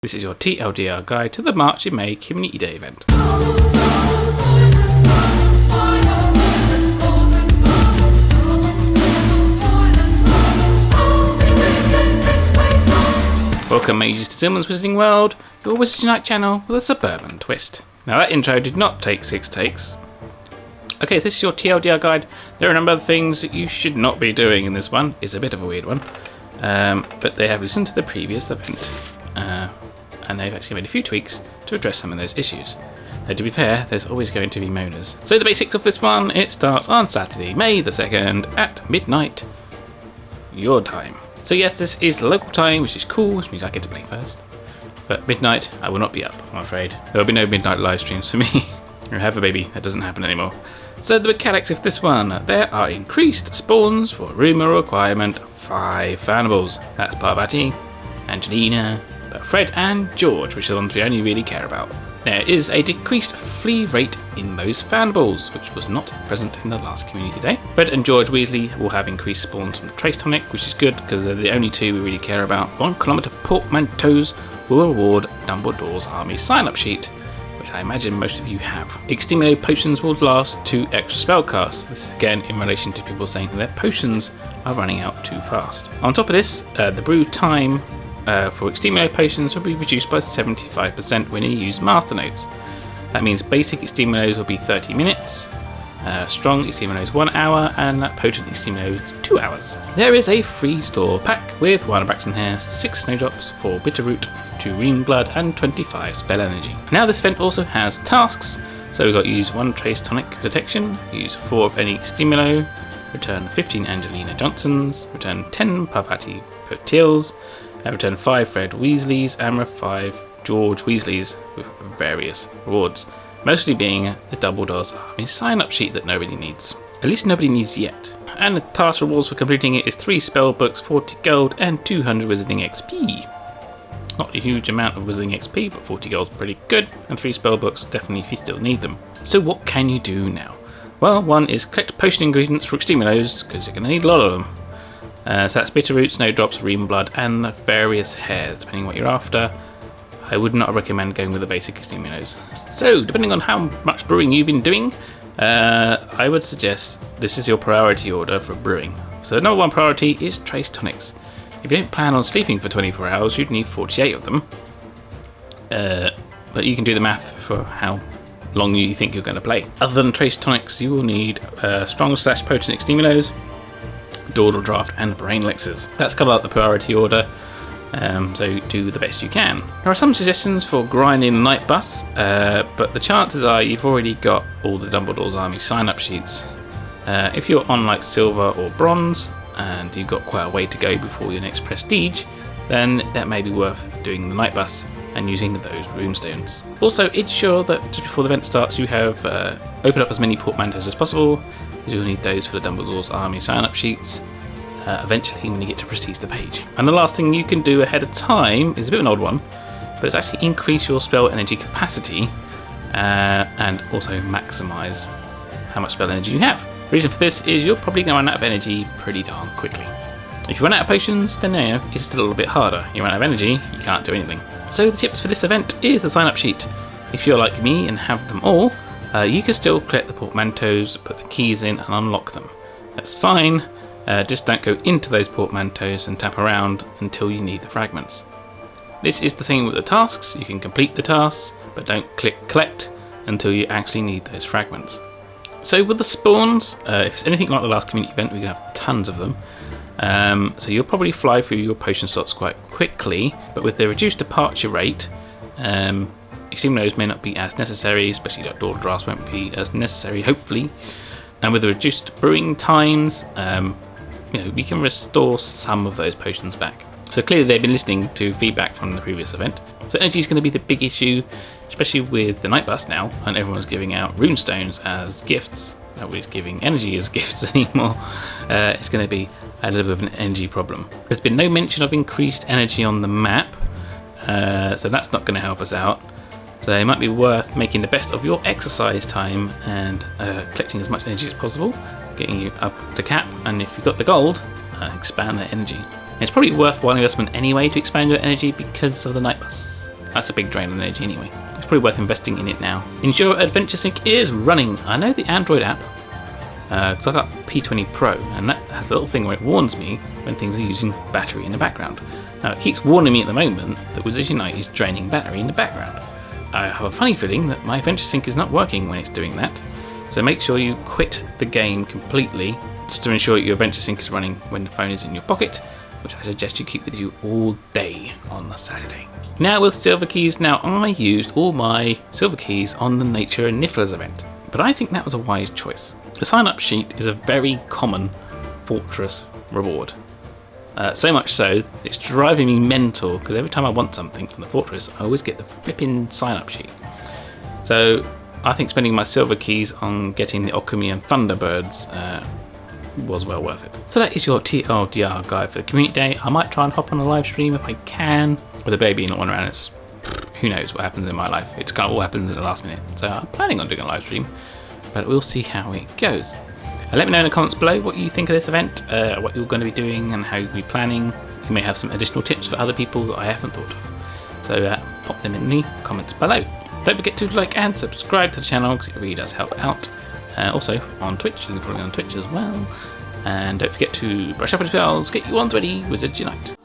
This is your TLDR guide to the March in May Community Day event. Welcome mages to Silman's Wizarding World, your Wizarding Night channel with a suburban twist. Now that intro did not take 6 takes. Okay, so this is your TLDR guide. There are a number of things that you should not be doing in this one. It's a bit of a weird one. But they have listened to the previous event. And they've actually made a few tweaks to address some of those issues. Though to be fair, there's always going to be moaners. So the basics of this one, it starts on Saturday, May the 2nd at midnight, your time. So yes, this is local time, which is cool, which means I get to play first. But midnight, I will not be up, I'm afraid. There will be no midnight live streams for me. I have a baby, that doesn't happen anymore. So the mechanics of this one, there are increased spawns for rumour requirement 5 Fanables. That's Parvati, Angelina, Fred and George, which are the ones we only really care about. There is a decreased flea rate in those Fanables, which was not present in the last community day. Fred and George Weasley will have increased spawns from Trace Tonic, which is good because they're the only 2 we really care about. 1 kilometre portmanteaus will reward Dumbledore's army sign-up sheet, which I imagine most of you have. Exterminate potions will last 2 extra spell casts. This is again in relation to people saying that their potions are running out too fast. On top of this, the brew time for Exterminate potions will be reduced by 75% when you use Master Notes. That means basic Exterminates will be 30 minutes, strong Exterminates 1 hour, and potent Exterminates 2 hours. There is a free store pack with 1 Abraxan Hair, 6 Snowdrops, 4 Bitterroot, 2 Green Blood, and 25 Spell Energy. Now this event also has tasks, so we've got use 1 Trace Tonic Protection, use 4 of any Extermino, return 15 Angelina Johnsons, return 10 Parvati Pertils, return 5 Fred Weasleys and 5 George Weasleys with various rewards, mostly being the Dumbledore's Army sign-up sheet that nobody needs. At least nobody needs yet. And the task rewards for completing it is 3 spell books, 40 gold and 200 Wizarding XP. Not a huge amount of Wizarding XP, but 40 gold is pretty good, and 3 spell books definitely if you still need them. So what can you do now? Well, one is collect potion ingredients for Exterminos, because you're going to need a lot of them. So that's Bitterroot, Snowdrops, Ream Blood, and various hairs, depending on what you're after. I would not recommend going with the basic Exterminos. So, depending on how much brewing you've been doing, I would suggest this is your priority order for brewing. So, number 1 priority is Trace Tonics. If you don't plan on sleeping for 24 hours, you'd need 48 of them. But you can do the math for how long you think you're going to play. Other than Trace Tonics, you will need strong/potent Exterminos, Dawdle Draft, and Brain Elixirs. That's kind of like the priority order, so do the best you can. There are some suggestions for grinding the night bus, but the chances are you've already got all the Dumbledore's Army sign-up sheets. If you're on like silver or bronze, and you've got quite a way to go before your next prestige, then that may be worth doing the night bus and using those runestones. Also, ensure that just before the event starts you have opened up as many portmanteaus as possible, because you'll need those for the Dumbledore's Army sign-up sheets eventually when you get to prestige the page. And the last thing you can do ahead of time is a bit of an odd one, but it's actually increase your spell energy capacity and also maximise how much spell energy you have. The reason for this is you're probably going to run out of energy pretty darn quickly. If you run out of potions, then it's still a little bit harder. You run out of energy, you can't do anything. So the tips for this event is the sign-up sheet. If you're like me and have them all, you can still collect the portmanteaus, put the keys in and unlock them. That's fine, just don't go into those portmanteaus and tap around until you need the fragments. This is the thing with the tasks, you can complete the tasks, but don't click collect until you actually need those fragments. So with the spawns, if it's anything like the last community event, we're going to have tons of them. So you'll probably fly through your potion slots quite quickly, but with the reduced departure rate, Exterminos may not be as necessary, especially like Dawdle Drafts won't be as necessary, hopefully. And with the reduced brewing times, we can restore some of those potions back. So clearly they've been listening to feedback from the previous event. So energy is going to be the big issue, especially with the Night Bus now, and everyone's giving out runestones as gifts. Nobody's giving energy as gifts anymore. It's going to be a little bit of an energy problem. There's been no mention of increased energy on the map, so that's not going to help us out. So it might be worth making the best of your exercise time and collecting as much energy as possible, getting you up to cap, and if you've got the gold, expand that energy. It's probably worthwhile investment anyway to expand your energy because of the night bus. That's a big drain on energy anyway. It's probably worth investing in it now. Ensure Adventure Sync is running. I know the Android app, because I got P20 Pro, and that has a little thing where it warns me when things are using battery in the background. Now it keeps warning me at the moment that Wizards Unite is draining battery in the background. I have a funny feeling that my Adventure Sync is not working when it's doing that, so make sure you quit the game completely just to ensure your Adventure Sync is running when the phone is in your pocket, which I suggest you keep with you all day on a Saturday. Now with silver keys, now I used all my silver keys on the Nature and Nifflers event, but I think that was a wise choice. The sign up sheet is a very common Fortress reward. So much so, it's driving me mental because every time I want something from the Fortress, I always get the flipping sign up sheet. So I think spending my silver keys on getting the Alchemy and Thunderbirds was well worth it. So that is your TLDR guide for the community day. I might try and hop on a live stream if I can. With a baby and all around us, who knows what happens in my life. It kind of all happens at the last minute. So I'm planning on doing a live stream, but we'll see how it goes. Let me know in the comments below what you think of this event, what you're going to be doing and how you'll be planning. You may have some additional tips for other people that I haven't thought of. So pop them in the comments below. Don't forget to like and subscribe to the channel because it really does help out. Also on Twitch, you can follow me on Twitch as well. And don't forget to brush up on your spells, get your wands ready, Wizards Unite.